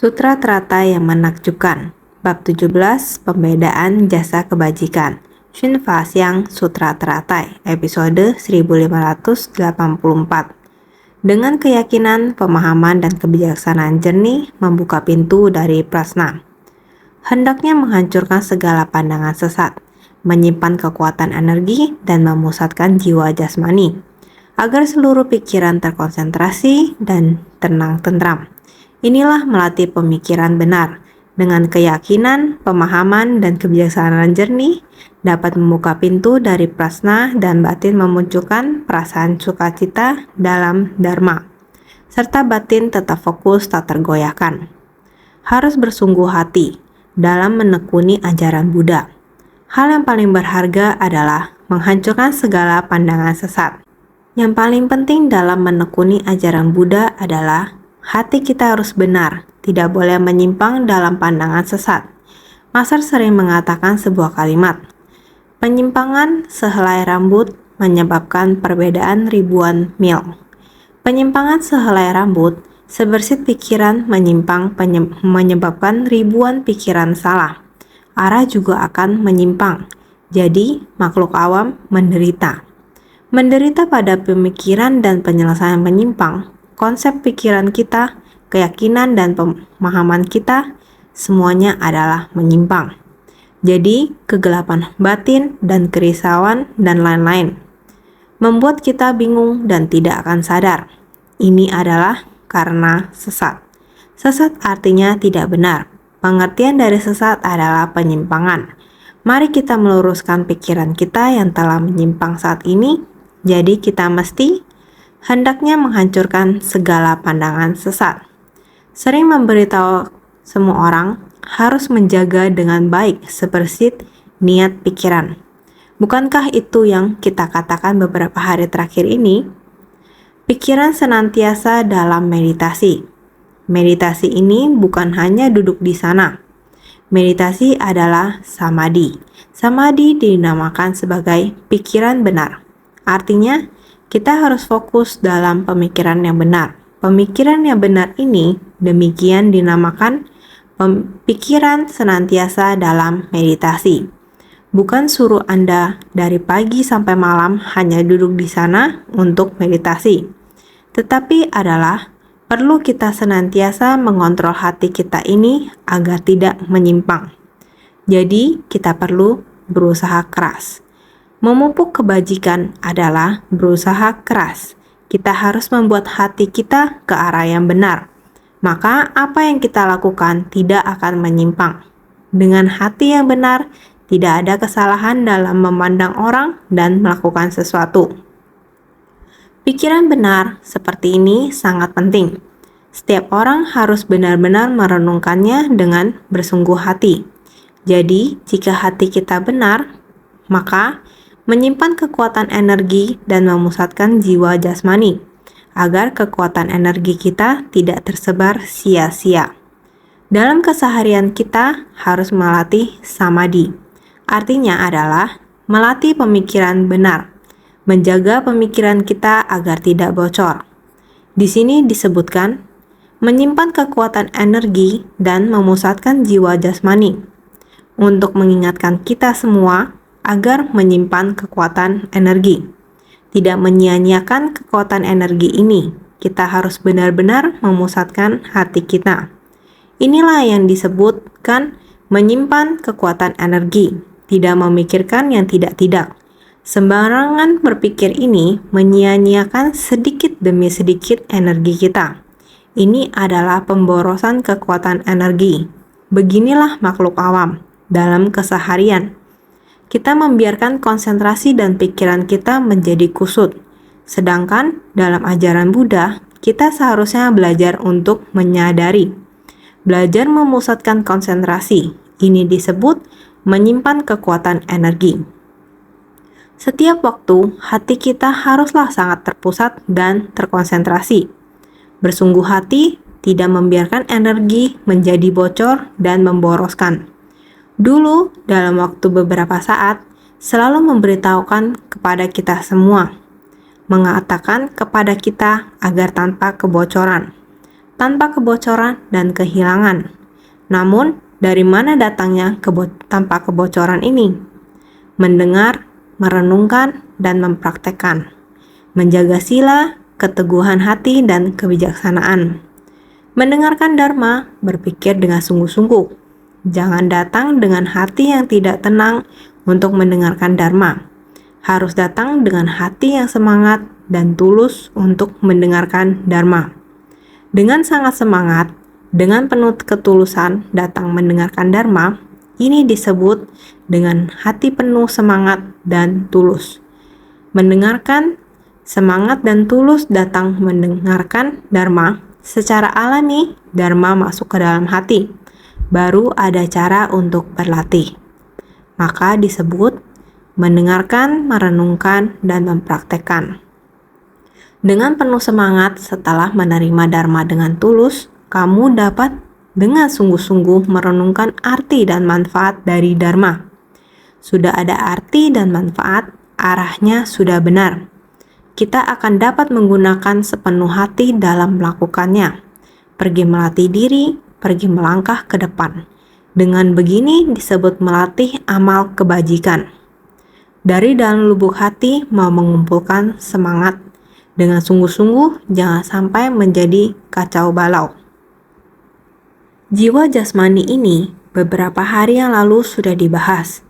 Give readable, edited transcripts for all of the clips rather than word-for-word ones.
Sutra Teratai yang menakjubkan. Bab 17, Pembedaan Jasa Kebajikan. Xun Fa Xiang Sutra Teratai, episode 1584. Dengan keyakinan, pemahaman, dan kebijaksanaan jernih membuka pintu dari prasna. Hendaknya menghancurkan segala pandangan sesat, menyimpan kekuatan energi, dan memusatkan jiwa jasmani, agar seluruh pikiran terkonsentrasi dan tenang-tentram. Inilah melatih pemikiran benar. Dengan keyakinan, pemahaman, dan kebijaksanaan jernih dapat membuka pintu dari prasna dan batin memunculkan perasaan sukacita dalam dharma, serta batin tetap fokus tak tergoyahkan. Harus bersungguh hati dalam menekuni ajaran Buddha. Hal yang paling berharga adalah menghancurkan segala pandangan sesat. Yang paling penting dalam menekuni ajaran Buddha adalah hati kita harus benar, tidak boleh menyimpang dalam pandangan sesat. Masar sering mengatakan sebuah kalimat, penyimpangan sehelai rambut menyebabkan perbedaan ribuan mil. Penyimpangan sehelai rambut sebersit pikiran menyebabkan ribuan pikiran salah. Arah juga akan menyimpang, jadi makhluk awam menderita. Menderita pada pemikiran dan penyelesaian menyimpang. Konsep pikiran kita, keyakinan, dan pemahaman kita semuanya adalah menyimpang. Jadi, kegelapan batin dan kerisauan dan lain-lain membuat kita bingung dan tidak akan sadar. Ini adalah karena sesat. Sesat artinya tidak benar. Pengertian dari sesat adalah penyimpangan. Mari kita meluruskan pikiran kita yang telah menyimpang saat ini. Jadi, kita hendaknya menghancurkan segala pandangan sesat. Sering memberitahu semua orang harus menjaga dengan baik sebersit niat pikiran. Bukankah itu yang kita katakan beberapa hari terakhir ini? Pikiran senantiasa dalam meditasi. Meditasi ini bukan hanya duduk di sana. Meditasi adalah samadhi. Samadhi dinamakan sebagai pikiran benar. Artinya, kita harus fokus dalam pemikiran yang benar. Pemikiran yang benar ini demikian dinamakan pikiran senantiasa dalam meditasi. Bukan suruh Anda dari pagi sampai malam hanya duduk di sana untuk meditasi. Tetapi adalah perlu kita senantiasa mengontrol hati kita ini agar tidak menyimpang. Jadi, kita perlu berusaha keras. Memupuk kebajikan adalah berusaha keras. Kita harus membuat hati kita ke arah yang benar. Maka apa yang kita lakukan tidak akan menyimpang. Dengan hati yang benar, tidak ada kesalahan dalam memandang orang dan melakukan sesuatu. Pikiran benar seperti ini sangat penting. Setiap orang harus benar-benar merenungkannya dengan bersungguh hati. Jadi, jika hati kita benar, maka menyimpan kekuatan energi dan memusatkan jiwa jasmani, agar kekuatan energi kita tidak tersebar sia-sia. Dalam keseharian kita harus melatih samadhi. Artinya adalah melatih pemikiran benar, menjaga pemikiran kita agar tidak bocor. Di sini disebutkan menyimpan kekuatan energi dan memusatkan jiwa jasmani. Untuk mengingatkan kita semua agar menyimpan kekuatan energi. Tidak menyia-nyiakan kekuatan energi ini, kita harus benar-benar memusatkan hati kita. Inilah yang disebutkan menyimpan kekuatan energi, tidak memikirkan yang tidak-tidak. Sembarangan berpikir ini menyia-nyiakan sedikit demi sedikit energi kita. Ini adalah pemborosan kekuatan energi. Beginilah makhluk awam dalam keseharian. Kita membiarkan konsentrasi dan pikiran kita menjadi kusut. Sedangkan dalam ajaran Buddha, kita seharusnya belajar untuk menyadari. Belajar memusatkan konsentrasi. Ini disebut menyimpan kekuatan energi. Setiap waktu, hati kita haruslah sangat terpusat dan terkonsentrasi. Bersungguh hati, tidak membiarkan energi menjadi bocor dan memboroskan. Dulu, dalam waktu beberapa saat, selalu memberitahukan kepada kita semua, mengatakan kepada kita agar tanpa kebocoran. tanpa kebocoran dan kehilangan. Namun, dari mana datangnya tanpa kebocoran ini? Mendengar, merenungkan, dan mempraktekkan. Menjaga sila, keteguhan hati, dan kebijaksanaan. Mendengarkan Dharma, berpikir dengan sungguh-sungguh. Jangan datang dengan hati yang tidak tenang untuk mendengarkan Dharma. Harus datang dengan hati yang semangat dan tulus untuk mendengarkan Dharma. Dengan sangat semangat, dengan penuh ketulusan datang mendengarkan Dharma, ini disebut dengan hati penuh semangat dan tulus. Mendengarkan, semangat dan tulus datang mendengarkan Dharma, secara alami Dharma masuk ke dalam hati. Baru ada cara untuk berlatih. Maka disebut mendengarkan, merenungkan, dan mempraktekkan. Dengan penuh semangat setelah menerima Dharma dengan tulus, kamu dapat dengan sungguh-sungguh merenungkan arti dan manfaat dari Dharma. Sudah ada arti dan manfaat, arahnya sudah benar. Kita akan dapat menggunakan sepenuh hati dalam melakukannya. Pergi melatih diri, pergi melangkah ke depan. Dengan begini disebut melatih amal kebajikan. Dari dalam lubuk hati mau mengumpulkan semangat dengan sungguh-sungguh, jangan sampai menjadi kacau balau. Jiwa jasmani ini beberapa hari yang lalu sudah dibahas.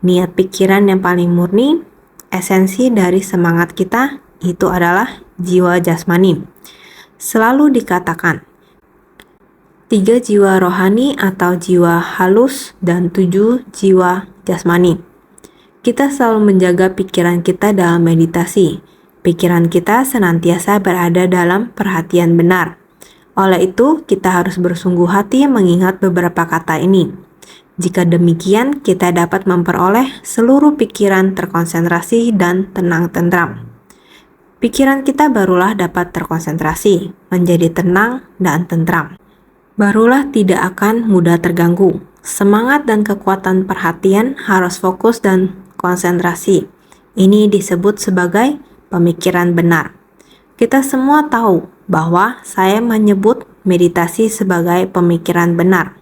Niat pikiran yang paling murni, esensi dari semangat kita itu adalah jiwa jasmani. Selalu dikatakan 3 jiwa rohani atau jiwa halus dan 7 jiwa jasmani. Kita selalu menjaga pikiran kita dalam meditasi. Pikiran kita senantiasa berada dalam perhatian benar. Oleh itu, kita harus bersungguh hati mengingat beberapa kata ini. Jika demikian, kita dapat memperoleh seluruh pikiran terkonsentrasi dan tenang-tentram. Pikiran kita barulah dapat terkonsentrasi, menjadi tenang dan tentram. Barulah tidak akan mudah terganggu. Semangat dan kekuatan perhatian harus fokus dan konsentrasi. Ini disebut sebagai pemikiran benar. Kita semua tahu bahwa saya menyebut meditasi sebagai pemikiran benar.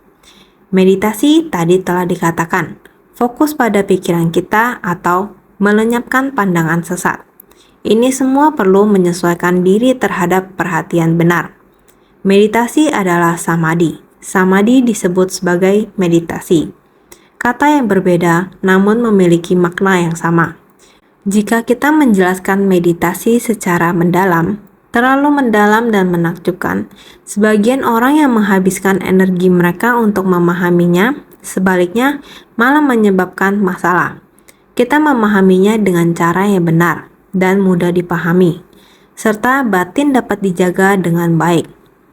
Meditasi tadi telah dikatakan, fokus pada pikiran kita atau melenyapkan pandangan sesat. Ini semua perlu menyesuaikan diri terhadap perhatian benar. Meditasi adalah samadhi. Samadhi disebut sebagai meditasi. Kata yang berbeda namun memiliki makna yang sama. Jika kita menjelaskan meditasi secara mendalam, terlalu mendalam dan menakjubkan, sebagian orang yang menghabiskan energi mereka untuk memahaminya, sebaliknya malah menyebabkan masalah. Kita memahaminya dengan cara yang benar dan mudah dipahami, serta batin dapat dijaga dengan baik.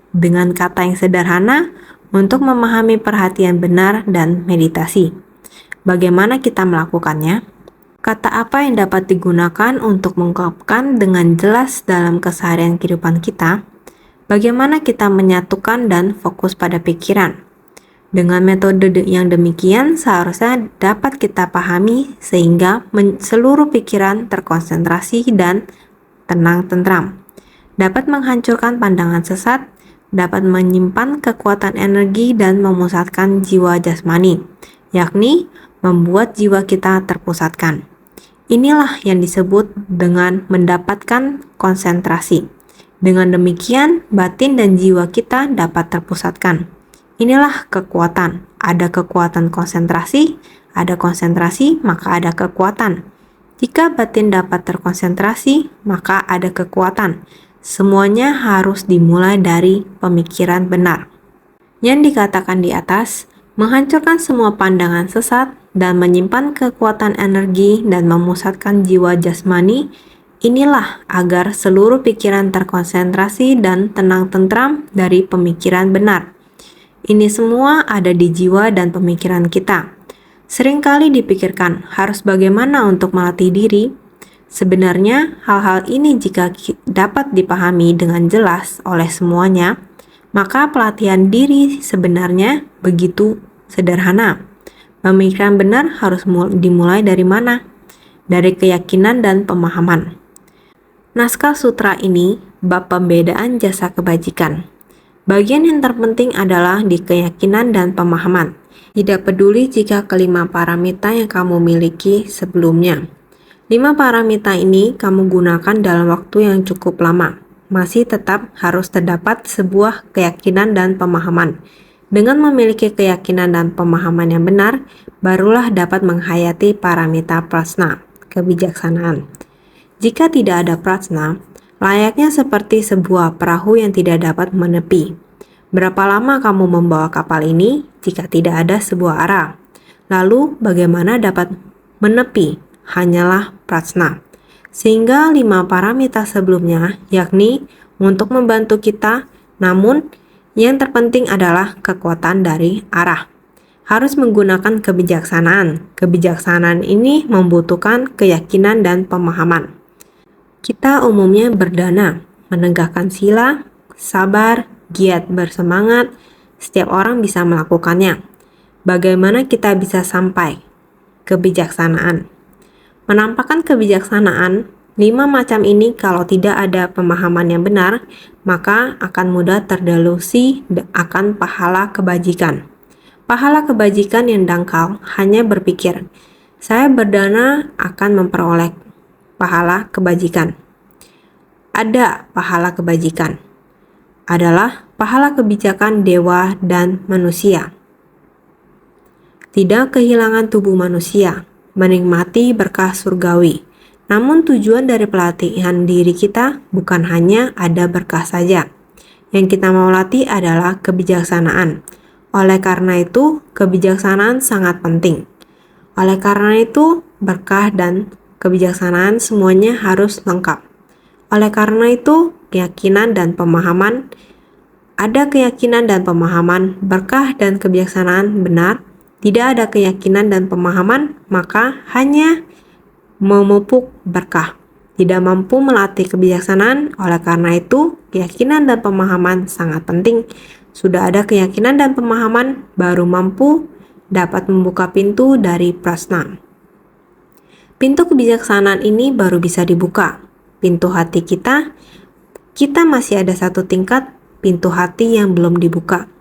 Dengan kata yang sederhana, untuk memahami perhatian benar dan meditasi. Bagaimana kita melakukannya? Kata apa yang dapat digunakan untuk mengungkapkan dengan jelas dalam keseharian kehidupan kita? Bagaimana kita menyatukan dan fokus pada pikiran? Dengan metode yang demikian seharusnya dapat kita pahami sehingga seluruh pikiran terkonsentrasi dan tenang-tentram. Dapat menghancurkan pandangan sesat, dapat menyimpan kekuatan energi dan memusatkan jiwa jasmani, yakni membuat jiwa kita terpusatkan. Inilah yang disebut dengan mendapatkan konsentrasi. Dengan demikian, batin dan jiwa kita dapat terpusatkan. Inilah kekuatan. Ada kekuatan konsentrasi, ada konsentrasi, maka ada kekuatan. Jika batin dapat terkonsentrasi, maka ada kekuatan. Semuanya harus dimulai dari pemikiran benar. Yang dikatakan di atas, menghancurkan semua pandangan sesat dan menyimpan kekuatan energi dan memusatkan jiwa jasmani, inilah agar seluruh pikiran terkonsentrasi dan tenang tentram dari pemikiran benar. Ini semua ada di jiwa dan pemikiran kita. Seringkali dipikirkan harus bagaimana untuk melatih diri. Sebenarnya, hal-hal ini jika dapat dipahami dengan jelas oleh semuanya, maka pelatihan diri sebenarnya begitu sederhana. Pemikiran benar harus dimulai dari mana? Dari keyakinan dan pemahaman. Naskah sutra ini bab pembedaan jasa kebajikan. Bagian yang terpenting adalah di keyakinan dan pemahaman. Tidak peduli jika kelima paramita yang kamu miliki sebelumnya. 5 paramita ini kamu gunakan dalam waktu yang cukup lama. Masih tetap harus terdapat sebuah keyakinan dan pemahaman. Dengan memiliki keyakinan dan pemahaman yang benar, barulah dapat menghayati paramita prajna, kebijaksanaan. Jika tidak ada prajna, layaknya seperti sebuah perahu yang tidak dapat menepi. Berapa lama kamu membawa kapal ini jika tidak ada sebuah arah? Lalu bagaimana dapat menepi? Hanyalah prajna. Sehingga 5 paramita sebelumnya, yakni untuk membantu kita, namun yang terpenting adalah kekuatan dari arah. Harus menggunakan kebijaksanaan. Kebijaksanaan ini membutuhkan keyakinan dan pemahaman. Kita umumnya berdana, menegakkan sila, sabar, giat bersemangat. Setiap orang bisa melakukannya. Bagaimana kita bisa sampai kebijaksanaan? Menampakkan kebijaksanaan, 5 macam ini kalau tidak ada pemahaman yang benar, maka akan mudah terdelusi akan pahala kebajikan. Pahala kebajikan yang dangkal hanya berpikir, saya berdana akan memperoleh pahala kebajikan. Ada pahala kebajikan. Adalah pahala kebijakan dewa dan manusia. Tidak kehilangan tubuh manusia, menikmati berkah surgawi. Namun tujuan dari pelatihan diri kita bukan hanya ada berkah saja. Yang kita mau latih adalah kebijaksanaan. Oleh karena itu, kebijaksanaan sangat penting. Oleh karena itu, berkah dan kebijaksanaan semuanya harus lengkap. Oleh karena itu, keyakinan dan pemahaman, ada keyakinan dan pemahaman, berkah dan kebijaksanaan benar. Tidak ada keyakinan dan pemahaman, maka hanya memupuk berkah. Tidak mampu melatih kebijaksanaan, oleh karena itu, keyakinan dan pemahaman sangat penting. Sudah ada keyakinan dan pemahaman, baru mampu dapat membuka pintu dari prajna. Pintu kebijaksanaan ini baru bisa dibuka. Pintu hati kita masih ada satu tingkat pintu hati yang belum dibuka.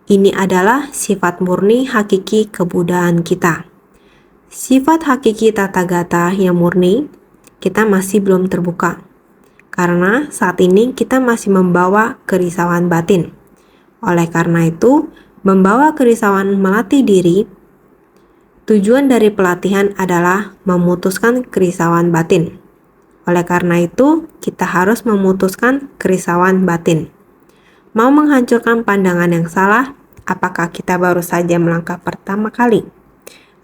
Ini adalah sifat murni hakiki kebudayaan kita. Sifat hakiki tata gata yang murni, kita masih belum terbuka. Karena saat ini kita masih membawa kerisauan batin. Oleh karena itu, membawa kerisauan melatih diri, tujuan dari pelatihan adalah memutuskan kerisauan batin. Oleh karena itu, kita harus memutuskan kerisauan batin. Mau menghancurkan pandangan yang salah, apakah kita baru saja melangkah pertama kali?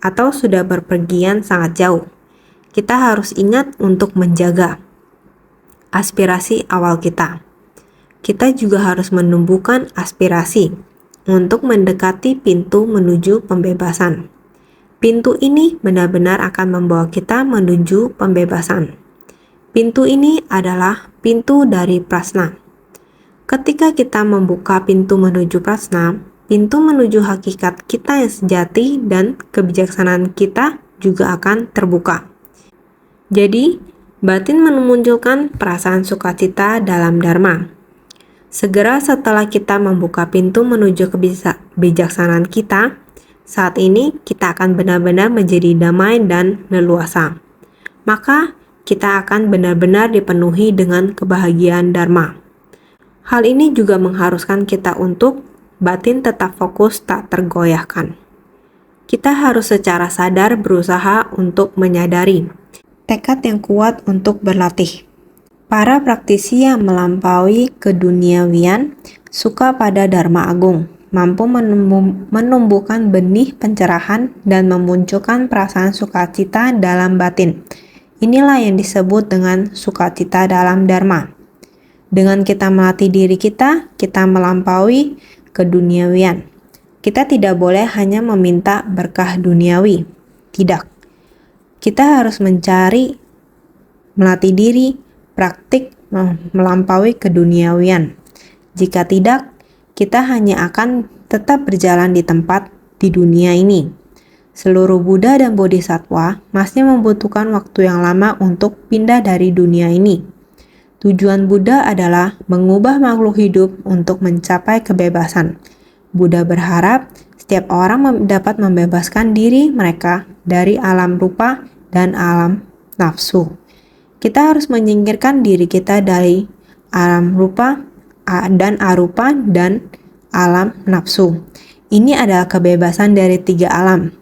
Atau sudah berpergian sangat jauh? Kita harus ingat untuk menjaga aspirasi awal kita. Kita juga harus menumbuhkan aspirasi untuk mendekati pintu menuju pembebasan. Pintu ini benar-benar akan membawa kita menuju pembebasan. Pintu ini adalah pintu dari prajna. Ketika kita membuka pintu menuju prajna, pintu menuju hakikat kita yang sejati dan kebijaksanaan kita juga akan terbuka. Jadi, batin memunculkan perasaan sukacita dalam dharma. Segera setelah kita membuka pintu menuju kebijaksanaan kita, saat ini kita akan benar-benar menjadi damai dan leluasa. Maka, kita akan benar-benar dipenuhi dengan kebahagiaan dharma. Hal ini juga mengharuskan kita untuk batin tetap fokus tak tergoyahkan. Kita harus secara sadar berusaha untuk menyadari tekad yang kuat untuk berlatih. Para praktisi yang melampaui keduniawian suka pada dharma agung, mampu menumbuhkan benih pencerahan dan memunculkan perasaan sukacita dalam batin. Inilah yang disebut dengan sukacita dalam dharma. Dengan kita melatih diri kita melampaui keduniawian. Kita tidak boleh hanya meminta berkah duniawi. Tidak. Kita harus melatih diri, praktik melampaui keduniawian. Jika tidak, kita hanya akan tetap berjalan di tempat di dunia ini. Seluruh Buddha dan Bodhisattva masih membutuhkan waktu yang lama untuk pindah dari dunia ini. Tujuan Buddha adalah mengubah makhluk hidup untuk mencapai kebebasan. Buddha berharap setiap orang dapat membebaskan diri mereka dari alam rupa dan alam nafsu. Kita harus menyingkirkan diri kita dari alam rupa dan arupa dan alam nafsu. Ini adalah kebebasan dari 3 alam.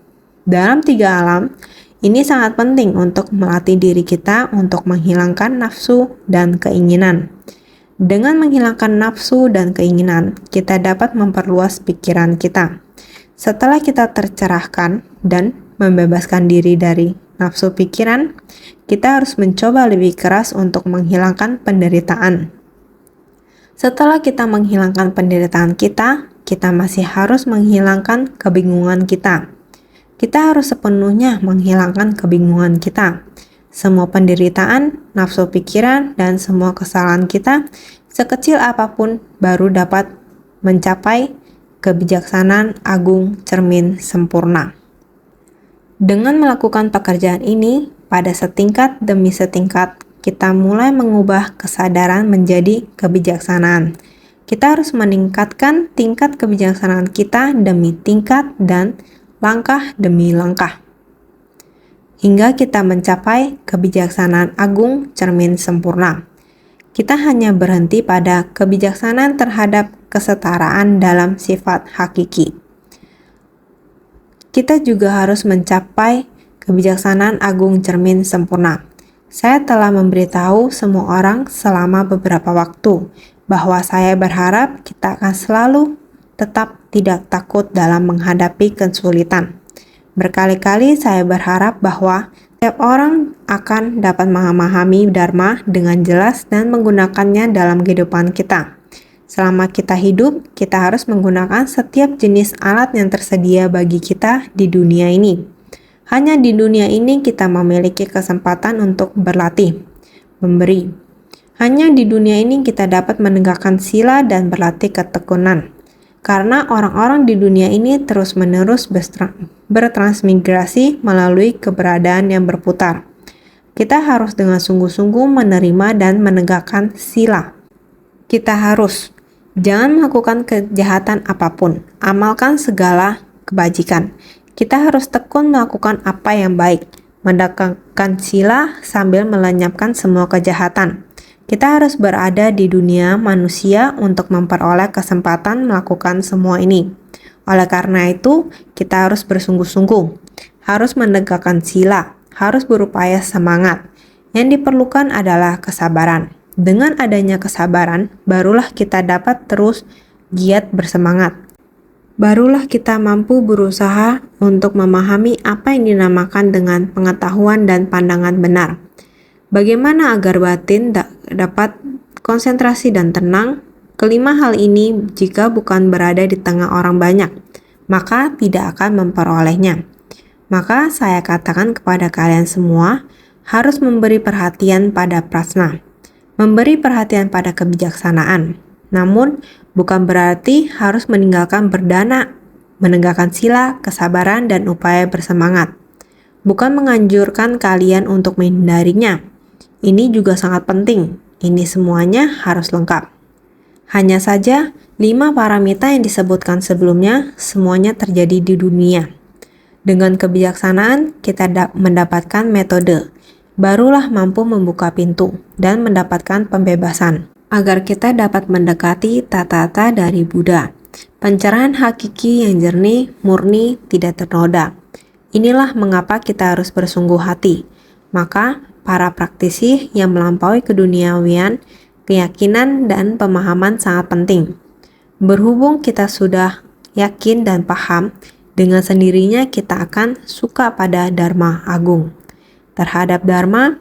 Dalam 3 alam, ini sangat penting untuk melatih diri kita untuk menghilangkan nafsu dan keinginan. Dengan menghilangkan nafsu dan keinginan, kita dapat memperluas pikiran kita. Setelah kita tercerahkan dan membebaskan diri dari nafsu pikiran, kita harus mencoba lebih keras untuk menghilangkan penderitaan. Setelah kita menghilangkan penderitaan kita masih harus menghilangkan kebingungan kita. Kita harus sepenuhnya menghilangkan kebingungan kita. Semua penderitaan, nafsu pikiran, dan semua kesalahan kita, sekecil apapun, baru dapat mencapai kebijaksanaan agung cermin sempurna. Dengan melakukan pekerjaan ini, pada setingkat demi setingkat, kita mulai mengubah kesadaran menjadi kebijaksanaan. Kita harus meningkatkan tingkat kebijaksanaan kita demi tingkat dan langkah demi langkah, hingga kita mencapai kebijaksanaan agung cermin sempurna. Kita hanya berhenti pada kebijaksanaan terhadap kesetaraan dalam sifat hakiki. Kita juga harus mencapai kebijaksanaan agung cermin sempurna. Saya telah memberitahu semua orang selama beberapa waktu bahwa saya berharap kita akan selalu tetap tidak takut dalam menghadapi kesulitan. Berkali-kali saya berharap bahwa setiap orang akan dapat memahami Dharma dengan jelas dan menggunakannya dalam kehidupan kita. Selama kita hidup, kita harus menggunakan setiap jenis alat yang tersedia bagi kita di dunia ini. Hanya di dunia ini kita memiliki kesempatan untuk berlatih, memberi. Hanya di dunia ini kita dapat menegakkan sila dan berlatih ketekunan. Karena orang-orang di dunia ini terus-menerus bertransmigrasi melalui keberadaan yang berputar. Kita harus dengan sungguh-sungguh menerima dan menegakkan sila. Kita harus jangan melakukan kejahatan apapun, amalkan segala kebajikan. Kita harus tekun melakukan apa yang baik, menegakkan sila sambil melenyapkan semua kejahatan. Kita harus berada di dunia manusia untuk memperoleh kesempatan melakukan semua ini. Oleh karena itu, kita harus bersungguh-sungguh, harus menegakkan sila, harus berupaya semangat. Yang diperlukan adalah kesabaran. Dengan adanya kesabaran, barulah kita dapat terus giat bersemangat. Barulah kita mampu berusaha untuk memahami apa yang dinamakan dengan pengetahuan dan pandangan benar. Bagaimana agar batin dapat konsentrasi dan tenang? Kelima hal ini jika bukan berada di tengah orang banyak, maka tidak akan memperolehnya. Maka saya katakan kepada kalian semua, harus memberi perhatian pada prasna, memberi perhatian pada kebijaksanaan. Namun, bukan berarti harus meninggalkan berdana, menegakkan sila, kesabaran, dan upaya bersemangat. Bukan menganjurkan kalian untuk menghindarinya. Ini juga sangat penting. Ini semuanya harus lengkap. Hanya saja, 5 paramita yang disebutkan sebelumnya semuanya terjadi di dunia. Dengan kebijaksanaan, kita mendapatkan metode. Barulah mampu membuka pintu dan mendapatkan pembebasan. Agar kita dapat mendekati tata-tata dari Buddha. Pencerahan hakiki yang jernih, murni, tidak ternoda. Inilah mengapa kita harus bersungguh hati. Maka, para praktisi yang melampaui keduniawian, keyakinan dan pemahaman sangat penting. Berhubung kita sudah yakin dan paham, dengan sendirinya kita akan suka pada Dharma Agung. Terhadap Dharma,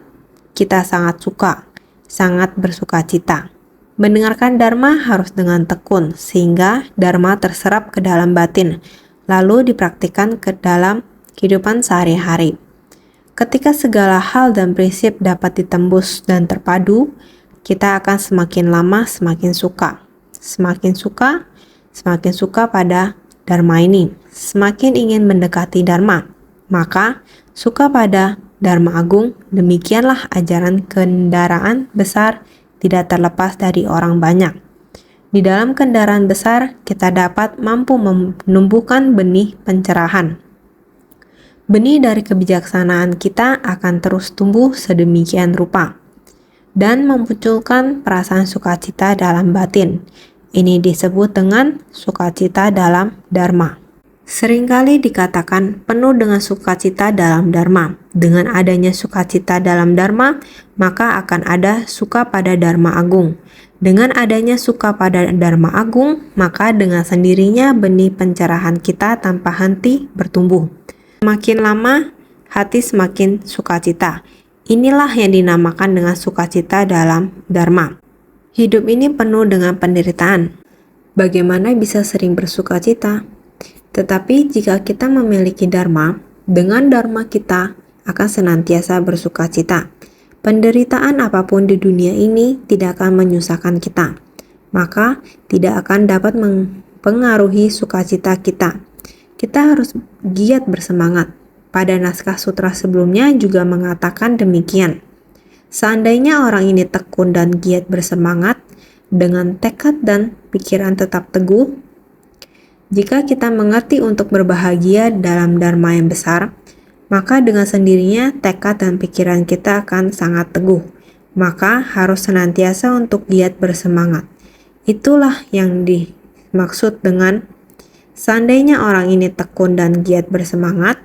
kita sangat suka, sangat bersuka cita. Mendengarkan Dharma harus dengan tekun, sehingga Dharma terserap ke dalam batin, lalu dipraktikkan ke dalam kehidupan sehari-hari. Ketika segala hal dan prinsip dapat ditembus dan terpadu, kita akan semakin lama semakin suka. Semakin suka pada Dharma ini, semakin ingin mendekati Dharma. Maka, suka pada Dharma Agung, demikianlah ajaran kendaraan besar tidak terlepas dari orang banyak. Di dalam kendaraan besar, kita dapat mampu menumbuhkan benih pencerahan. Benih dari kebijaksanaan kita akan terus tumbuh sedemikian rupa dan memunculkan perasaan sukacita dalam batin. Ini disebut dengan sukacita dalam Dharma. Seringkali dikatakan penuh dengan sukacita dalam Dharma. Dengan adanya sukacita dalam Dharma, maka akan ada suka pada Dharma Agung. Dengan adanya suka pada Dharma Agung, maka dengan sendirinya benih pencerahan kita tanpa henti bertumbuh. Semakin lama, hati semakin sukacita. Inilah yang dinamakan dengan sukacita dalam Dharma. Hidup ini penuh dengan penderitaan. Bagaimana bisa sering bersukacita? Tetapi jika kita memiliki Dharma, dengan Dharma kita akan senantiasa bersukacita. Penderitaan apapun di dunia ini tidak akan menyusahkan kita, maka tidak akan dapat mempengaruhi sukacita kita. Kita harus giat bersemangat. Pada naskah sutra sebelumnya juga mengatakan demikian. Seandainya orang ini tekun dan giat bersemangat, dengan tekad dan pikiran tetap teguh, jika kita mengerti untuk berbahagia dalam Dharma yang besar, maka dengan sendirinya tekad dan pikiran kita akan sangat teguh. Maka harus senantiasa untuk giat bersemangat. Itulah yang dimaksud dengan seandainya orang ini tekun dan giat bersemangat,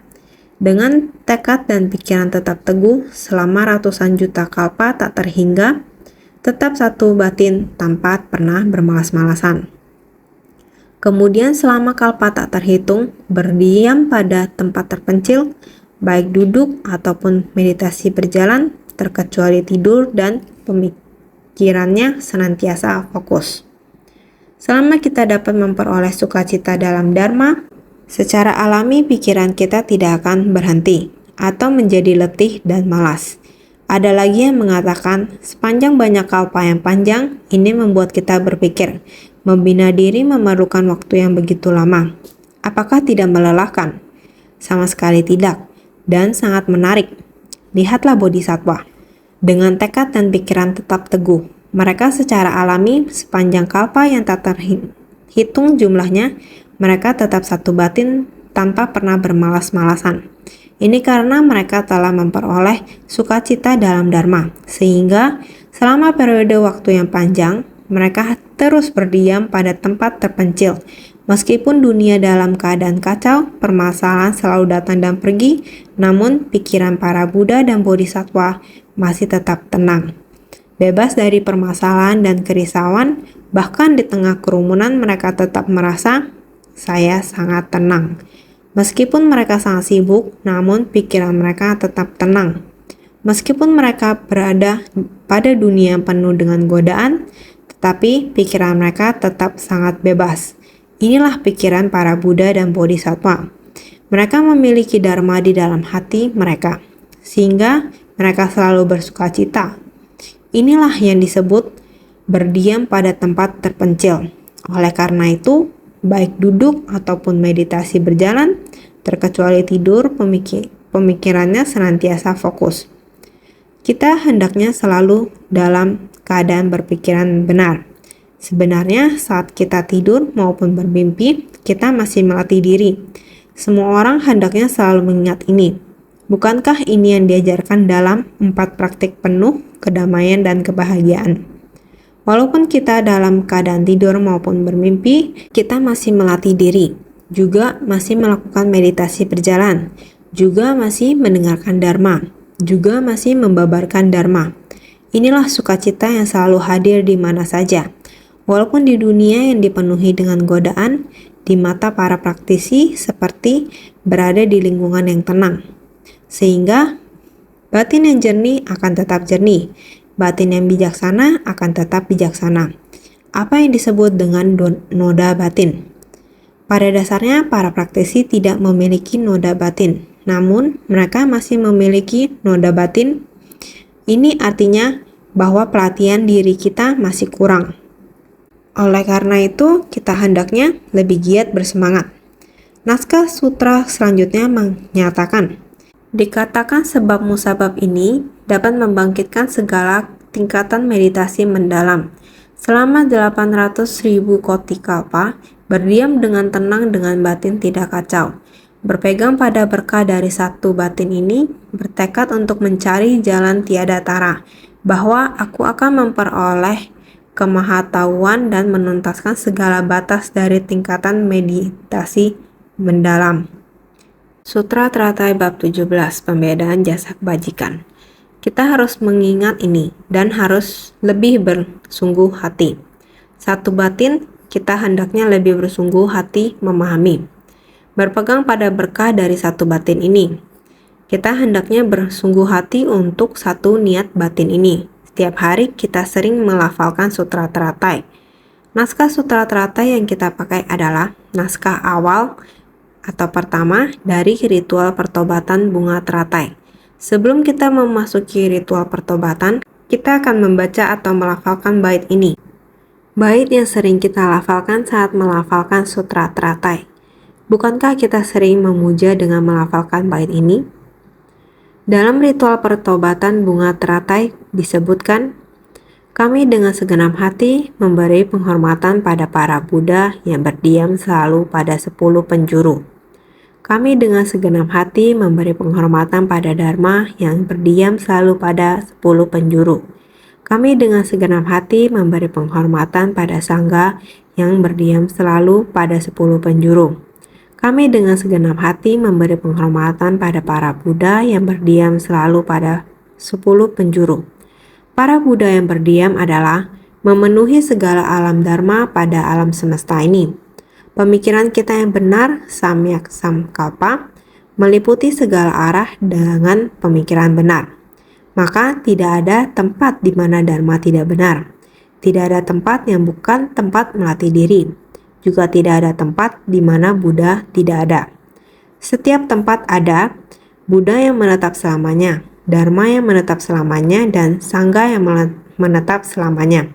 dengan tekad dan pikiran tetap teguh selama ratusan juta kalpa tak terhingga, tetap satu batin tanpa pernah bermalas-malasan. Kemudian selama kalpa tak terhitung, berdiam pada tempat terpencil, baik duduk ataupun meditasi berjalan, terkecuali tidur dan pemikirannya senantiasa fokus. Selama kita dapat memperoleh sukacita dalam Dharma, secara alami pikiran kita tidak akan berhenti atau menjadi letih dan malas. Ada lagi yang mengatakan sepanjang banyak kalpa yang panjang, ini membuat kita berpikir, membina diri memerlukan waktu yang begitu lama. Apakah tidak melelahkan? Sama sekali tidak, dan sangat menarik. Lihatlah bodhisattva. Dengan tekad dan pikiran tetap teguh, mereka secara alami sepanjang kalpa yang tak terhitung jumlahnya, mereka tetap satu batin tanpa pernah bermalas-malasan. Ini karena mereka telah memperoleh sukacita dalam Dharma, sehingga selama periode waktu yang panjang, mereka terus berdiam pada tempat terpencil. Meskipun dunia dalam keadaan kacau, permasalahan selalu datang dan pergi, namun pikiran para Buddha dan Bodhisattva masih tetap tenang. Bebas dari permasalahan dan kerisauan, bahkan di tengah kerumunan mereka tetap merasa, saya sangat tenang. Meskipun mereka sangat sibuk, namun pikiran mereka tetap tenang. Meskipun mereka berada pada dunia yang penuh dengan godaan, tetapi pikiran mereka tetap sangat bebas. Inilah pikiran para Buddha dan Bodhisattva. Mereka memiliki Dharma di dalam hati mereka, sehingga mereka selalu bersukacita. Inilah yang disebut berdiam pada tempat terpencil. Oleh karena itu, baik duduk ataupun meditasi berjalan, terkecuali tidur, pemikirannya senantiasa fokus. Kita hendaknya selalu dalam keadaan berpikiran benar. Sebenarnya saat kita tidur maupun bermimpi, kita masih melatih diri. Semua orang hendaknya selalu mengingat ini. Bukankah ini yang diajarkan dalam 4 praktik penuh kedamaian dan kebahagiaan? Walaupun kita dalam keadaan tidur maupun bermimpi, kita masih melatih diri, juga masih melakukan meditasi berjalan, juga masih mendengarkan Dharma, juga masih membabarkan Dharma. Inilah sukacita yang selalu hadir di mana saja. Walaupun di dunia yang dipenuhi dengan godaan, di mata para praktisi seperti berada di lingkungan yang tenang. Sehingga batin yang jernih akan tetap jernih. Batin yang bijaksana akan tetap bijaksana. Apa yang disebut dengan noda batin? Pada dasarnya, para praktisi tidak memiliki noda batin, namun mereka masih memiliki noda batin. Ini artinya bahwa pelatihan diri kita masih kurang. Oleh karena itu, kita hendaknya lebih giat bersemangat. Naskah sutra selanjutnya menyatakan, dikatakan sebab musabab ini dapat membangkitkan segala tingkatan meditasi mendalam. Selama 800.000 kotikalpa, berdiam dengan tenang dengan batin tidak kacau. Berpegang pada berkah dari satu batin ini, bertekad untuk mencari jalan tiada tara, bahwa aku akan memperoleh kemahatauan dan menuntaskan segala batas dari tingkatan meditasi mendalam. Sutra Teratai Bab 17, Pembedaan Jasa Kebajikan. Kita harus mengingat ini dan harus lebih bersungguh hati. Satu batin, kita hendaknya lebih bersungguh hati memahami. Berpegang pada berkah dari satu batin ini. Kita hendaknya bersungguh hati untuk satu niat batin ini. Setiap hari kita sering melafalkan Sutra Teratai. Naskah Sutra Teratai yang kita pakai adalah naskah awal atau pertama dari ritual pertobatan bunga teratai. Sebelum kita memasuki ritual pertobatan, kita akan membaca atau melafalkan bait ini. Bait yang sering kita lafalkan saat melafalkan Sutra Teratai. Bukankah kita sering memuja dengan melafalkan bait ini? Dalam ritual pertobatan bunga teratai disebutkan, kami dengan segenap hati memberi penghormatan pada para Buddha yang berdiam selalu pada 10 penjuru. Kami dengan segenap hati memberi penghormatan pada Dharma yang berdiam selalu pada 10 penjuru. Kami dengan segenap hati memberi penghormatan pada Sangha yang berdiam selalu pada 10 penjuru. Kami dengan segenap hati memberi penghormatan pada para Buddha yang berdiam selalu pada 10 penjuru. Para Buddha yang berdiam adalah memenuhi segala alam dharma pada alam semesta ini. Pemikiran kita yang benar, samyak samkalpa, meliputi segala arah dengan pemikiran benar. Maka tidak ada tempat di mana dharma tidak benar. Tidak ada tempat yang bukan tempat melatih diri. Juga tidak ada tempat di mana Buddha tidak ada. Setiap tempat ada Buddha yang menetap selamanya, Dharma yang menetap selamanya, dan Sangha yang menetap selamanya.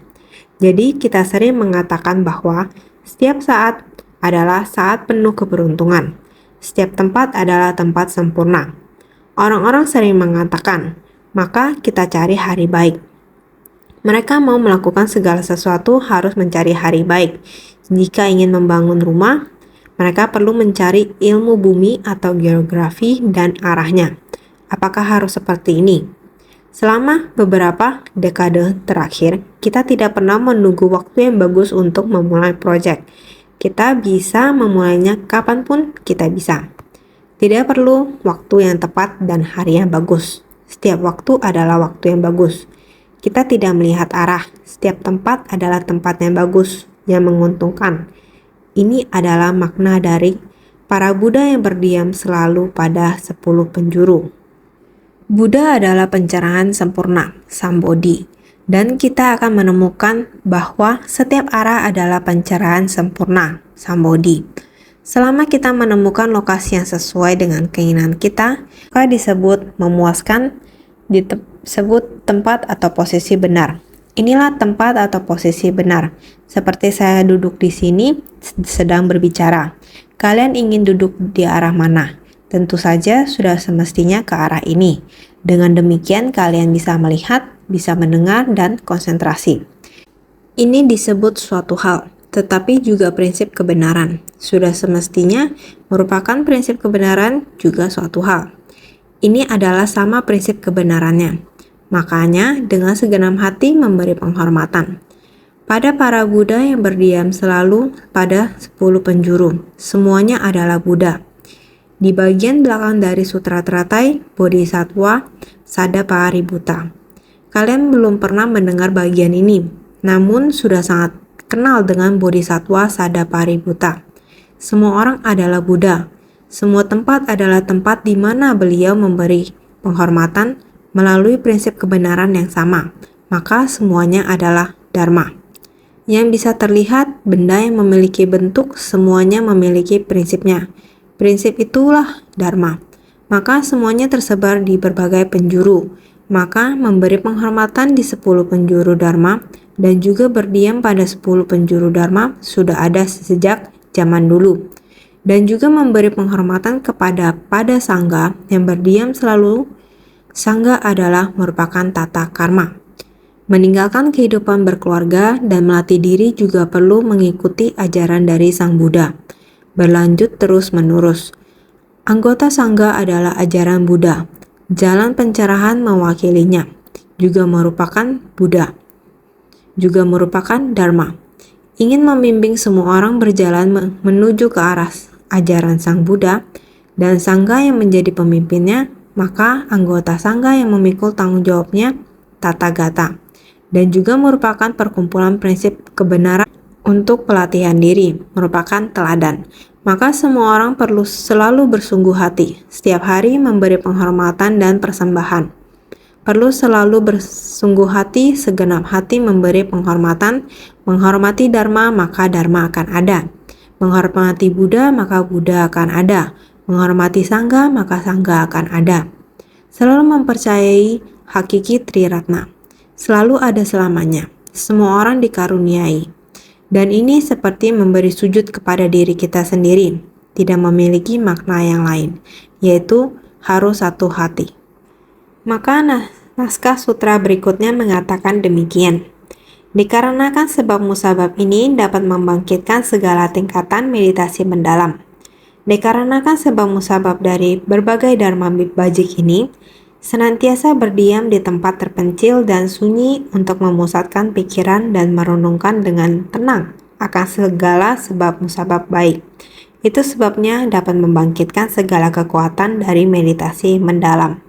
Jadi kita sering mengatakan bahwa setiap saat adalah saat penuh keberuntungan. Setiap tempat adalah tempat sempurna. Orang-orang sering mengatakan, maka kita cari hari baik. Mereka mau melakukan segala sesuatu harus mencari hari baik. Jika ingin membangun rumah, mereka perlu mencari ilmu bumi atau geografi dan arahnya. Apakah harus seperti ini? Selama beberapa dekade terakhir, kita tidak pernah menunggu waktu yang bagus untuk memulai proyek. Kita bisa memulainya kapanpun kita bisa. Tidak perlu waktu yang tepat dan hari yang bagus. Setiap waktu adalah waktu yang bagus. Kita tidak melihat arah. Setiap tempat adalah tempat yang bagus, yang menguntungkan. Ini adalah makna dari para Buddha yang berdiam selalu pada 10 penjuru. Buddha adalah pencerahan sempurna, Sambodhi, dan kita akan menemukan bahwa setiap arah adalah pencerahan sempurna, Sambodhi. Selama kita menemukan lokasi yang sesuai dengan keinginan kita, maka disebut memuaskan, disebut tempat atau posisi benar. Inilah tempat atau posisi benar. Seperti saya duduk di sini sedang berbicara. Kalian ingin duduk di arah mana? Tentu saja sudah semestinya ke arah ini. Dengan demikian kalian bisa melihat, bisa mendengar, dan konsentrasi. Ini disebut suatu hal, tetapi juga prinsip kebenaran. Sudah semestinya merupakan prinsip kebenaran juga suatu hal. Ini adalah sama prinsip kebenarannya. Makanya dengan segenap hati memberi penghormatan pada para Buddha yang berdiam selalu pada 10 penjuru. Semuanya adalah Buddha. Di bagian belakang dari Sutra Teratai, Bodhisattva Sadapaributta. Kalian belum pernah mendengar bagian ini, namun sudah sangat kenal dengan Bodhisattva Sadapaributta. Semua orang adalah Buddha. Semua tempat adalah tempat di mana beliau memberi penghormatan melalui prinsip kebenaran yang sama, maka semuanya adalah Dharma. Yang bisa terlihat, benda yang memiliki bentuk, semuanya memiliki prinsipnya. Prinsip itulah Dharma. Maka semuanya tersebar di berbagai penjuru. Maka memberi penghormatan di 10 penjuru Dharma dan juga berdiam pada 10 penjuru Dharma sudah ada sejak zaman dulu. Dan juga memberi penghormatan kepada Sangha yang berdiam selalu. Sangha adalah merupakan tata karma. Meninggalkan kehidupan berkeluarga dan melatih diri juga perlu mengikuti ajaran dari Sang Buddha. Berlanjut terus-menerus. Anggota Sangga adalah ajaran Buddha. Jalan pencerahan mewakilinya. Juga merupakan Buddha. Juga merupakan Dharma. Ingin membimbing semua orang berjalan menuju ke arah ajaran Sang Buddha dan Sangga yang menjadi pemimpinnya, maka anggota Sangga yang memikul tanggung jawabnya Tathagata, dan juga merupakan perkumpulan prinsip kebenaran untuk pelatihan diri, merupakan teladan. Maka semua orang perlu selalu bersungguh hati, setiap hari memberi penghormatan dan persembahan. Perlu selalu bersungguh hati, segenap hati memberi penghormatan, menghormati Dharma, maka Dharma akan ada. Menghormati Buddha, maka Buddha akan ada. Menghormati Sangga, maka Sangga akan ada. Selalu mempercayai hakiki Triratna. Selalu ada selamanya. Semua orang dikaruniai. Dan ini seperti memberi sujud kepada diri kita sendiri. Tidak memiliki makna yang lain, yaitu harus satu hati. Maka naskah sutra berikutnya mengatakan demikian. Dikarenakan sebab musabab ini dapat membangkitkan segala tingkatan meditasi mendalam. Dikarenakan sebab musabab dari berbagai dharma bajik ini, senantiasa berdiam di tempat terpencil dan sunyi untuk memusatkan pikiran dan merenungkan dengan tenang akan segala sebab musabab baik. Itu sebabnya dapat membangkitkan segala kekuatan dari meditasi mendalam,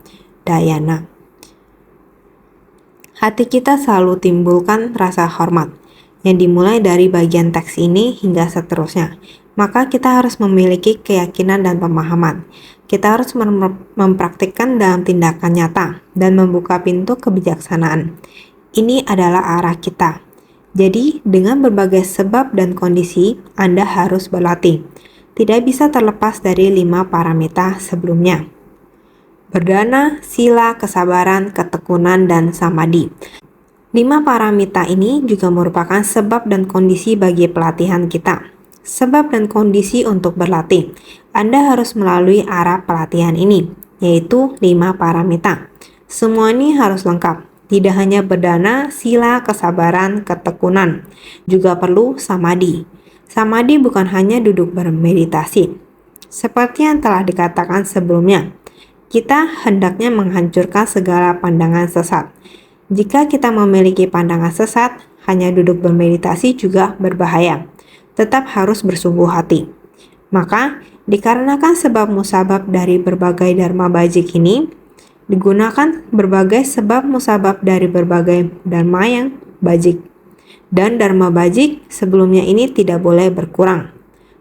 dhyana. Hati kita selalu timbulkan rasa hormat, yang dimulai dari bagian teks ini hingga seterusnya. Maka kita harus memiliki keyakinan dan pemahaman. Kita harus mempraktikkan dalam tindakan nyata dan membuka pintu kebijaksanaan. Ini adalah arah kita. Jadi, dengan berbagai sebab dan kondisi, Anda harus berlatih. Tidak bisa terlepas dari 5 paramita sebelumnya. Berdana, sila, kesabaran, ketekunan, dan samadhi. 5 paramita ini juga merupakan sebab dan kondisi bagi pelatihan kita. Sebab dan kondisi untuk berlatih. Anda harus melalui arah pelatihan ini, yaitu 5 paramita. Semua ini harus lengkap. Tidak hanya berdana, sila, kesabaran, ketekunan. Juga perlu samadhi. Samadhi bukan hanya duduk bermeditasi. Seperti yang telah dikatakan sebelumnya, kita hendaknya menghancurkan segala pandangan sesat. Jika kita memiliki pandangan sesat, hanya duduk bermeditasi juga berbahaya. Tetap harus bersungguh hati. Maka, dikarenakan sebab musabab dari berbagai dharma bajik ini, digunakan berbagai sebab musabab dari berbagai dharma yang bajik. Dan dharma bajik sebelumnya ini tidak boleh berkurang.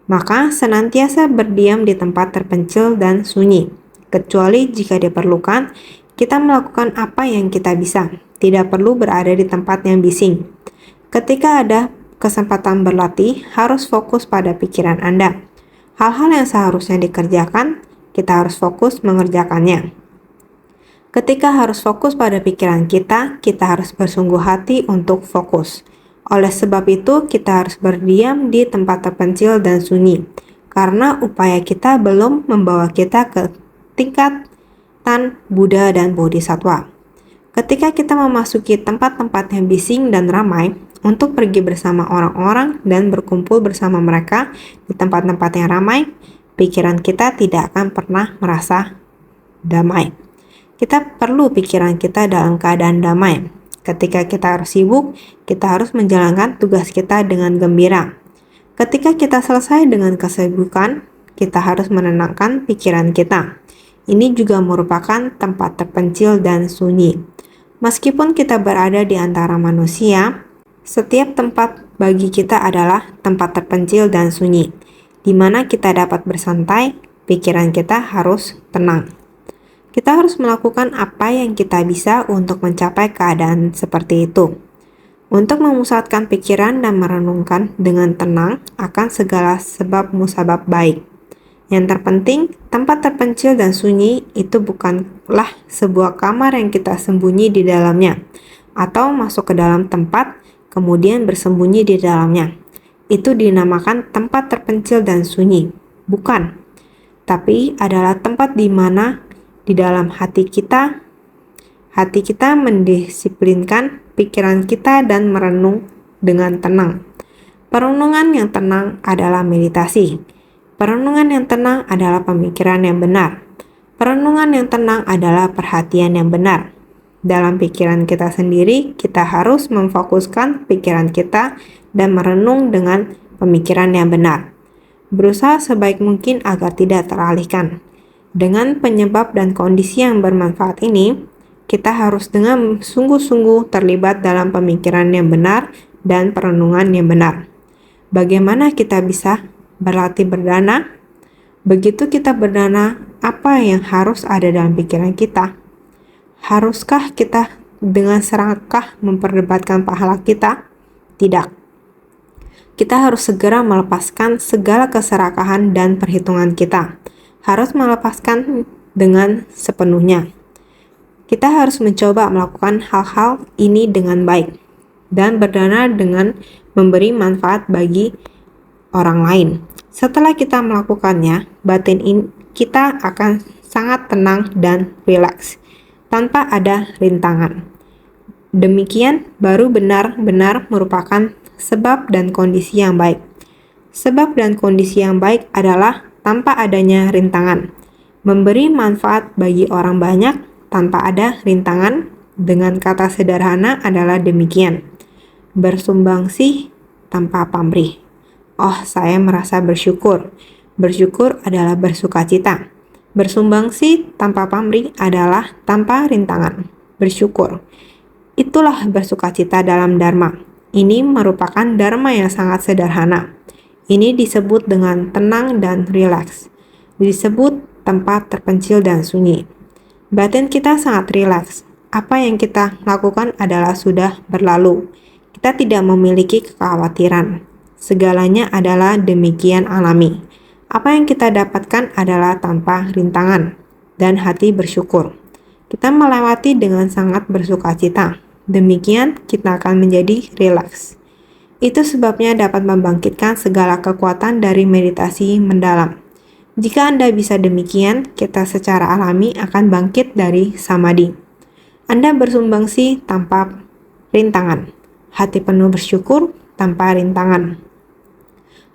Maka, senantiasa berdiam di tempat terpencil dan sunyi. Kecuali jika diperlukan, kita melakukan apa yang kita bisa. Tidak perlu berada di tempat yang bising. Ketika ada kesempatan berlatih, harus fokus pada pikiran Anda. Hal-hal yang seharusnya dikerjakan, kita harus fokus mengerjakannya. Ketika harus fokus pada pikiran kita harus bersungguh hati untuk fokus. Oleh sebab itu, kita harus berdiam di tempat terpencil dan sunyi, karena upaya kita belum membawa kita ke tingkatan Buddha dan Bodhisattva. Ketika kita memasuki tempat-tempat yang bising dan ramai, untuk pergi bersama orang-orang dan berkumpul bersama mereka di tempat-tempat yang ramai, pikiran kita tidak akan pernah merasa damai. Kita perlu pikiran kita dalam keadaan damai. Ketika kita harus sibuk, kita harus menjalankan tugas kita dengan gembira. Ketika kita selesai dengan kesibukan, kita harus menenangkan pikiran kita. Ini juga merupakan tempat terpencil dan sunyi. Meskipun kita berada di antara manusia, setiap tempat bagi kita adalah tempat terpencil dan sunyi, di mana kita dapat bersantai, pikiran kita harus tenang. Kita harus melakukan apa yang kita bisa untuk mencapai keadaan seperti itu. Untuk memusatkan pikiran dan merenungkan dengan tenang akan segala sebab musabab baik. Yang terpenting, tempat terpencil dan sunyi itu bukanlah sebuah kamar yang kita sembunyi di dalamnya, atau masuk ke dalam tempat, kemudian bersembunyi di dalamnya. Itu dinamakan tempat terpencil dan sunyi. Bukan. Tapi adalah tempat di mana di dalam hati kita mendisiplinkan pikiran kita dan merenung dengan tenang. Perenungan yang tenang adalah meditasi. Perenungan yang tenang adalah pemikiran yang benar. Perenungan yang tenang adalah perhatian yang benar. Dalam pikiran kita sendiri, kita harus memfokuskan pikiran kita dan merenung dengan pemikiran yang benar. Berusaha sebaik mungkin agar tidak teralihkan. Dengan penyebab dan kondisi yang bermanfaat ini, kita harus dengan sungguh-sungguh terlibat dalam pemikiran yang benar dan perenungan yang benar. Bagaimana kita bisa berlatih berdana? Begitu kita berdana, apa yang harus ada dalam pikiran kita? Haruskah kita dengan serakah memperdebatkan pahala kita? Tidak. Kita harus segera melepaskan segala keserakahan dan perhitungan kita. Harus melepaskan dengan sepenuhnya. Kita harus mencoba melakukan hal-hal ini dengan baik dan berdana dengan memberi manfaat bagi orang lain. Setelah kita melakukannya, batin kita akan sangat tenang dan rileks, tanpa ada rintangan. Demikian baru benar-benar merupakan sebab dan kondisi yang baik. Sebab dan kondisi yang baik adalah tanpa adanya rintangan. Memberi manfaat bagi orang banyak tanpa ada rintangan, dengan kata sederhana adalah demikian. Bersumbangsi tanpa pamrih. Oh, saya merasa bersyukur. Bersyukur adalah bersukacita. Bersumbangsi tanpa pamrih adalah tanpa rintangan. Bersyukur. Itulah bersukacita dalam Dharma. Ini merupakan Dharma yang sangat sederhana. Ini disebut dengan tenang dan rileks. Disebut tempat terpencil dan sunyi. Batin kita sangat rileks. Apa yang kita lakukan adalah sudah berlalu. Kita tidak memiliki kekhawatiran. Segalanya adalah demikian alami. Apa yang kita dapatkan adalah tanpa rintangan dan hati bersyukur. Kita melewati dengan sangat bersukacita. Demikian kita akan menjadi rileks. Itu sebabnya dapat membangkitkan segala kekuatan dari meditasi mendalam. Jika Anda bisa demikian, kita secara alami akan bangkit dari samadhi. Anda bersumbangsi tanpa rintangan. Hati penuh bersyukur tanpa rintangan.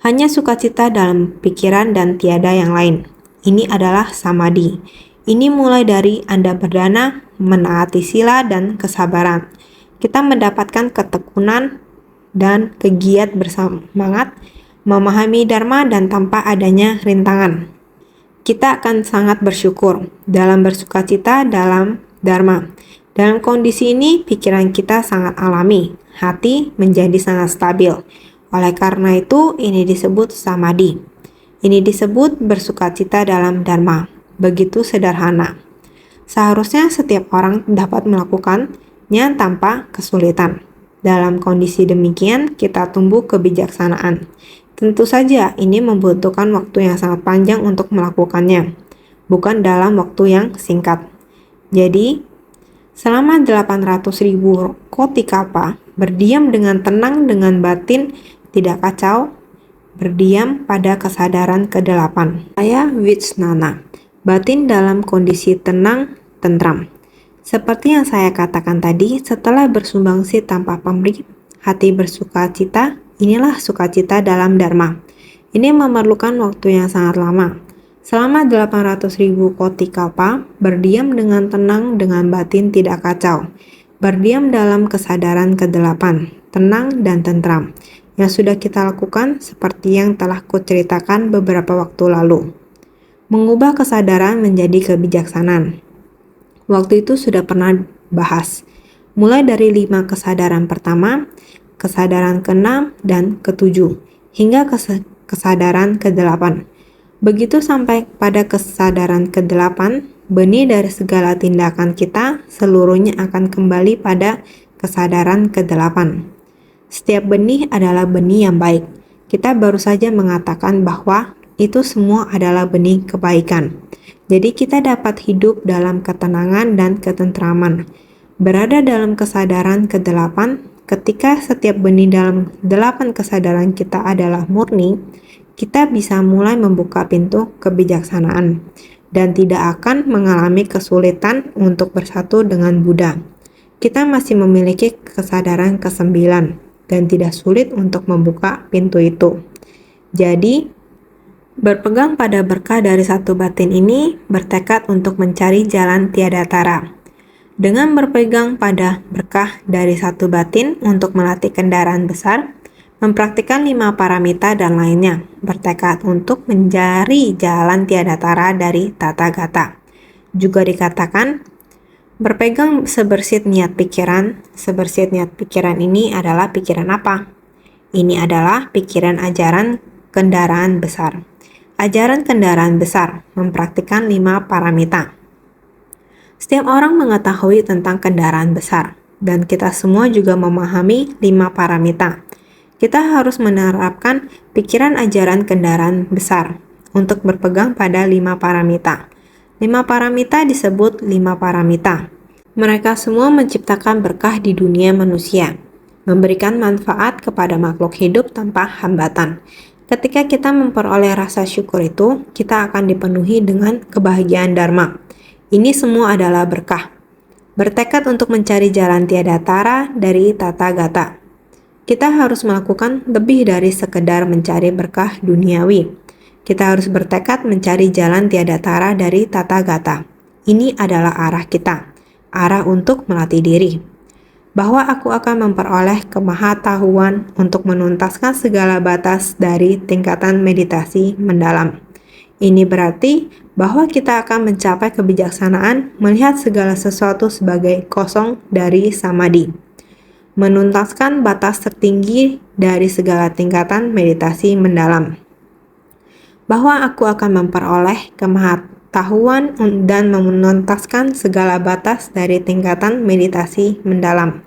Hanya sukacita dalam pikiran dan tiada yang lain. Ini adalah samadhi. Ini mulai dari Anda berdana, menaati sila dan kesabaran. Kita mendapatkan ketekunan dan kegiat bersemangat, memahami Dharma dan tanpa adanya rintangan. Kita akan sangat bersyukur dalam bersukacita dalam Dharma. Dalam kondisi ini, pikiran kita sangat alami, hati menjadi sangat stabil. Oleh karena itu, ini disebut samadhi. Ini disebut bersukacita dalam Dharma. Begitu sederhana. Seharusnya setiap orang dapat melakukannya tanpa kesulitan. Dalam kondisi demikian, kita tumbuh kebijaksanaan. Tentu saja ini membutuhkan waktu yang sangat panjang untuk melakukannya, bukan dalam waktu yang singkat. Jadi, selama 800.000 kotikapa, berdiam dengan tenang dengan batin tidak kacau, berdiam pada kesadaran ke-8. Saya Vitsnana, batin dalam kondisi tenang, tentram. Seperti yang saya katakan tadi, setelah bersumbangsi tanpa pamrih, hati bersukacita, inilah sukacita dalam Dharma. Ini memerlukan waktu yang sangat lama. Selama 800.000 kotikapa, berdiam dengan tenang dengan batin tidak kacau. Berdiam dalam kesadaran ke-8, tenang dan tentram. Yang sudah kita lakukan seperti yang telah kuceritakan beberapa waktu lalu. Mengubah kesadaran menjadi kebijaksanaan. Waktu itu sudah pernah bahas. Mulai dari 5 kesadaran pertama, kesadaran ke-6 dan ke-7, hingga kesadaran ke-8. Begitu sampai pada kesadaran ke-8, benih dari segala tindakan kita seluruhnya akan kembali pada kesadaran ke-8. Setiap benih adalah benih yang baik. Kita baru saja mengatakan bahwa itu semua adalah benih kebaikan. Jadi kita dapat hidup dalam ketenangan dan ketentraman. Berada dalam kesadaran ke-8, ketika setiap benih dalam 8 kesadaran kita adalah murni, kita bisa mulai membuka pintu kebijaksanaan dan tidak akan mengalami kesulitan untuk bersatu dengan Buddha. kita masih memiliki kesadaran ke-9 dan tidak sulit untuk membuka pintu itu. Jadi, berpegang pada berkah dari satu batin ini bertekad untuk mencari jalan tiada tara. Dengan berpegang pada berkah dari satu batin untuk melatih kendaraan besar, mempraktikkan 5 paramita dan lainnya, bertekad untuk mencari jalan tiada tara dari tata gata. Juga dikatakan, berpegang sebersit niat pikiran. Sebersit niat pikiran ini adalah pikiran apa? Ini adalah pikiran ajaran kendaraan besar. Ajaran kendaraan besar mempraktikkan 5 paramita. Setiap orang mengetahui tentang kendaraan besar, dan kita semua juga memahami 5 paramita. Kita harus menerapkan pikiran ajaran kendaraan besar untuk berpegang pada 5 paramita. 5 paramita disebut 5 paramita. Mereka semua menciptakan berkah di dunia manusia, memberikan manfaat kepada makhluk hidup tanpa hambatan. Ketika kita memperoleh rasa syukur itu, kita akan dipenuhi dengan kebahagiaan dharma. Ini semua adalah berkah. Bertekad untuk mencari jalan tiada tara dari tata gata. Kita harus melakukan lebih dari sekedar mencari berkah duniawi. Kita harus bertekad mencari jalan tiada tara dari tata gata. Ini adalah arah kita, arah untuk melatih diri. Bahwa aku akan memperoleh kemahatauan untuk menuntaskan segala batas dari tingkatan meditasi mendalam. Ini berarti bahwa kita akan mencapai kebijaksanaan melihat segala sesuatu sebagai kosong dari samadhi. Menuntaskan batas tertinggi dari segala tingkatan meditasi mendalam. Bahwa aku akan memperoleh kemahatauan dan menuntaskan segala batas dari tingkatan meditasi mendalam.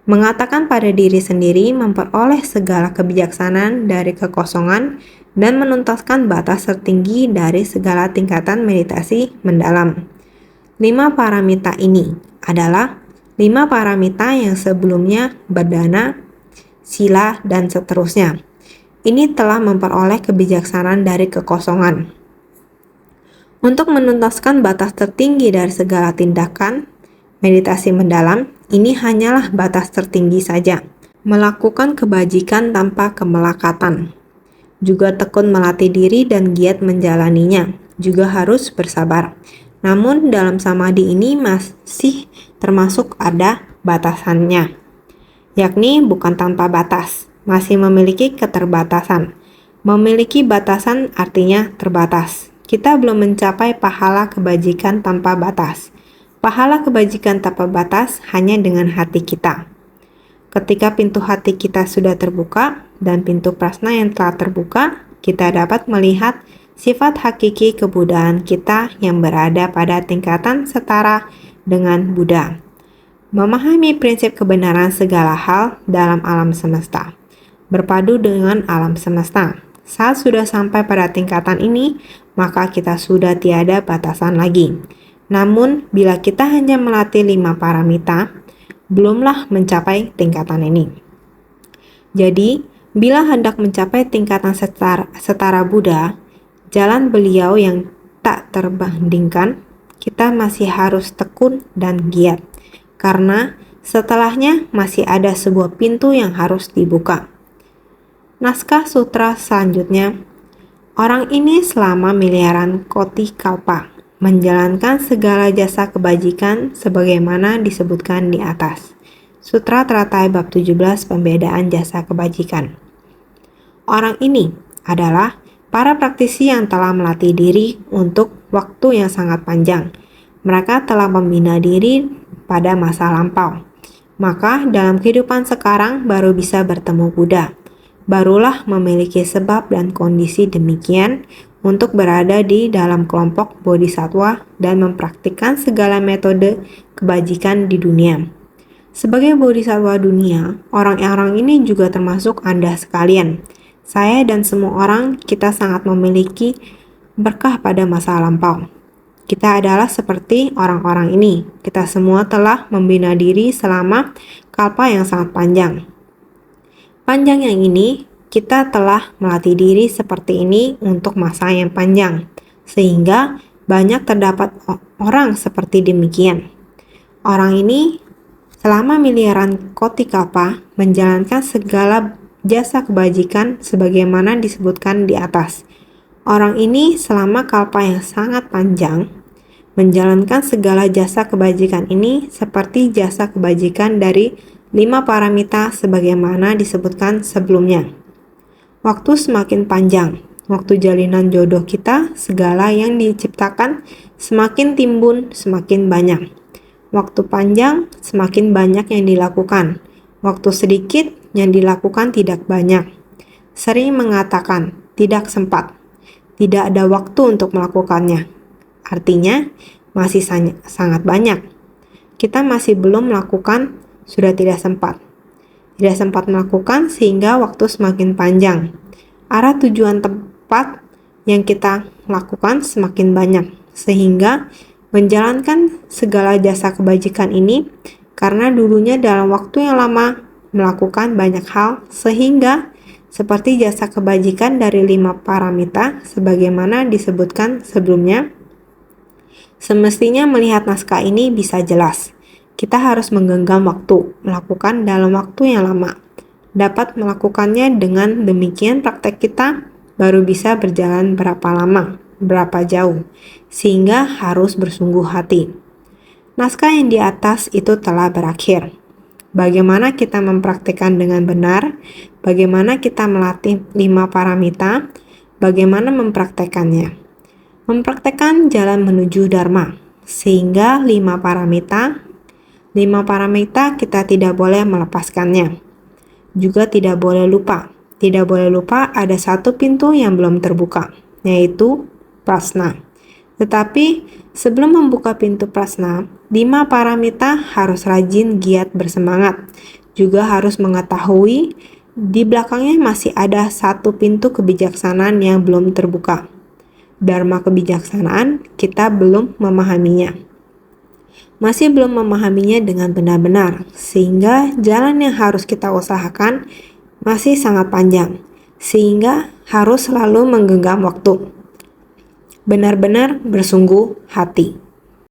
Mengatakan pada diri sendiri memperoleh segala kebijaksanaan dari kekosongan dan menuntaskan batas tertinggi dari segala tingkatan meditasi mendalam. 5 paramita ini adalah 5 paramita yang sebelumnya berdana, sila, dan seterusnya. Ini telah memperoleh kebijaksanaan dari kekosongan. Untuk menuntaskan batas tertinggi dari segala tindakan meditasi mendalam, ini hanyalah batas tertinggi saja. Melakukan kebajikan tanpa kemelekatan. Juga tekun melatih diri dan giat menjalaninya. Juga harus bersabar. Namun dalam samadhi ini masih termasuk ada batasannya, yakni bukan tanpa batas, masih memiliki keterbatasan. Memiliki batasan artinya terbatas. Kita belum mencapai pahala kebajikan tanpa batas. Pahala kebajikan tanpa batas hanya dengan hati kita. Ketika pintu hati kita sudah terbuka dan pintu prasna yang telah terbuka, kita dapat melihat sifat hakiki kebudaan kita yang berada pada tingkatan setara dengan Buddha. Memahami prinsip kebenaran segala hal dalam alam semesta. Berpadu dengan alam semesta. Saat sudah sampai pada tingkatan ini, maka kita sudah tiada batasan lagi. Namun, bila kita hanya melatih 5 paramita, belumlah mencapai tingkatan ini. Jadi, bila hendak mencapai tingkatan setara Buddha, jalan beliau yang tak terbandingkan, kita masih harus tekun dan giat, karena setelahnya masih ada sebuah pintu yang harus dibuka. Naskah sutra selanjutnya, orang ini selama miliaran koti kalpa menjalankan segala jasa kebajikan sebagaimana disebutkan di atas. Sutra Teratai bab 17 pembedaan jasa kebajikan. Orang ini adalah para praktisi yang telah melatih diri untuk waktu yang sangat panjang. Mereka telah membina diri pada masa lampau. Maka dalam kehidupan sekarang baru bisa bertemu Buddha. Barulah memiliki sebab dan kondisi demikian untuk berada di dalam kelompok bodhisattva dan mempraktikkan segala metode kebajikan di dunia. Sebagai bodhisattva dunia, orang-orang ini juga termasuk Anda sekalian. Saya dan semua orang, kita sangat memiliki berkah pada masa lampau. Kita adalah seperti orang-orang ini. Kita semua telah membina diri selama kalpa yang sangat panjang. Panjang yang ini, kita telah melatih diri seperti ini untuk masa yang panjang, sehingga banyak terdapat orang seperti demikian. Orang ini Selama miliaran kotikapa menjalankan segala jasa kebajikan sebagaimana disebutkan di atas. Orang ini selama kalpa yang sangat panjang menjalankan segala jasa kebajikan ini seperti jasa kebajikan dari 5 paramita sebagaimana disebutkan sebelumnya. Waktu semakin panjang, waktu jalinan jodoh kita, segala yang diciptakan semakin timbun, semakin banyak. Waktu panjang, semakin banyak yang dilakukan. Waktu sedikit, yang dilakukan tidak banyak. Sering mengatakan, tidak sempat. Tidak ada waktu untuk melakukannya. Artinya, masih sangat banyak. Kita masih belum melakukan, sudah tidak sempat. Tidak sempat melakukan sehingga waktu semakin panjang. Arah tujuan tempat yang kita lakukan semakin banyak, sehingga menjalankan segala jasa kebajikan ini karena dulunya dalam waktu yang lama melakukan banyak hal, sehingga seperti jasa kebajikan dari 5 paramita sebagaimana disebutkan sebelumnya. Semestinya melihat naskah ini bisa jelas. Kita harus menggenggam waktu, melakukan dalam waktu yang lama. Dapat melakukannya dengan demikian praktek kita baru bisa berjalan berapa lama, berapa jauh, sehingga harus bersungguh hati. Naskah yang di atas itu telah berakhir. Bagaimana kita mempraktikkan dengan benar, bagaimana kita melatih 5 paramita, bagaimana mempraktekannya. Mempraktekkan jalan menuju Dharma, sehingga 5 paramita kita tidak boleh melepaskannya. Juga tidak boleh lupa. Tidak boleh lupa ada satu pintu yang belum terbuka, yaitu prasna. Tetapi sebelum membuka pintu prasna, 5 paramita harus rajin, giat, bersemangat. Juga harus mengetahui di belakangnya masih ada satu pintu kebijaksanaan yang belum terbuka. Dharma kebijaksanaan kita belum memahaminya. Masih belum memahaminya dengan benar-benar, sehingga jalan yang harus kita usahakan masih sangat panjang, sehingga harus selalu menggenggam waktu. Benar-benar bersungguh hati.